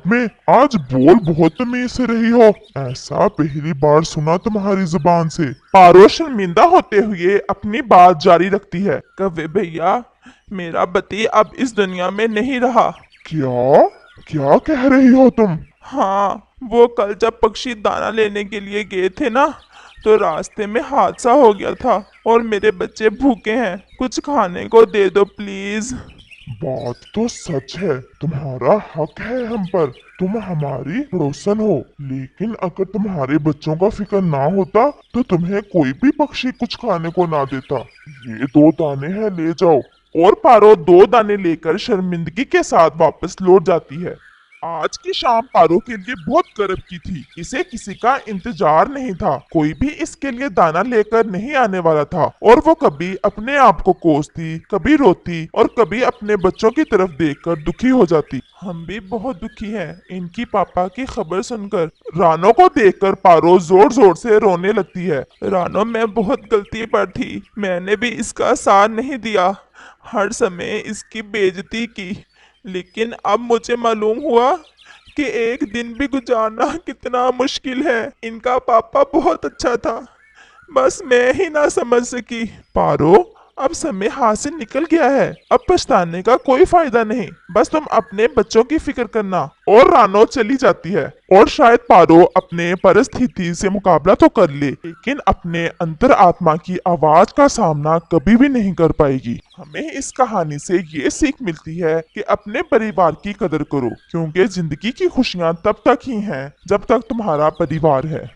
में आज बोल बहुत तमीज से रही हो। ऐसा पहली बार सुना तुम्हारी जुबान से। पारो शर्मिंदा होते हुए अपनी बात जारी रखती है। कव्वे भैया, मेरा पति अब इस दुनिया में नहीं रहा। क्या क्या कह रही हो तुम? हाँ, वो कल जब पक्षी दाना लेने के लिए गए थे ना, तो रास्ते में हादसा हो गया था और मेरे बच्चे भूखे हैं। कुछ खाने को दे दो प्लीज। बात तो सच है, तुम्हारा हक है हम पर। तुम हमारी पड़ोसन हो, लेकिन अगर तुम्हारे बच्चों का फिक्र ना होता तो तुम्हें कोई भी पक्षी कुछ खाने को ना देता। ये 2 दाने हैं, ले जाओ। और पारो 2 दाने लेकर शर्मिंदगी के साथ वापस लौट जाती है। आज की शाम पारो के लिए बहुत गर्व की थी। इसे किसी का इंतजार नहीं था, कोई भी इसके लिए दाना लेकर नहीं आने वाला था। और वो कभी अपने आप को कोसती, कभी रोती और कभी अपने बच्चों की तरफ देखकर दुखी हो जाती। हम भी बहुत दुखी हैं इनकी पापा की खबर सुनकर। रानो को देखकर पारो जोर जोर से रोने लगती है। रानो, मैं बहुत गलती पर थी, मैंने भी इसका साथ नहीं दिया, हर समय इसकी बेइज्जती की। लेकिन अब मुझे मालूम हुआ कि एक दिन भी गुजारना कितना मुश्किल है। इनका पापा बहुत अच्छा था, बस मैं ही ना समझ सकी। पारो, अब समय हाथ से निकल गया है, अब पछताने का कोई फायदा नहीं। बस तुम अपने बच्चों की फिक्र करना। और रानो चली जाती है। और शायद पारो अपने परिस्थिति से मुकाबला तो कर ले, लेकिन अपने अंतर आत्मा की आवाज का सामना कभी भी नहीं कर पाएगी। हमें इस कहानी से ये सीख मिलती है कि अपने परिवार की कदर करो, क्योंकि जिंदगी की खुशियां तब तक ही हैं जब तक तुम्हारा परिवार है।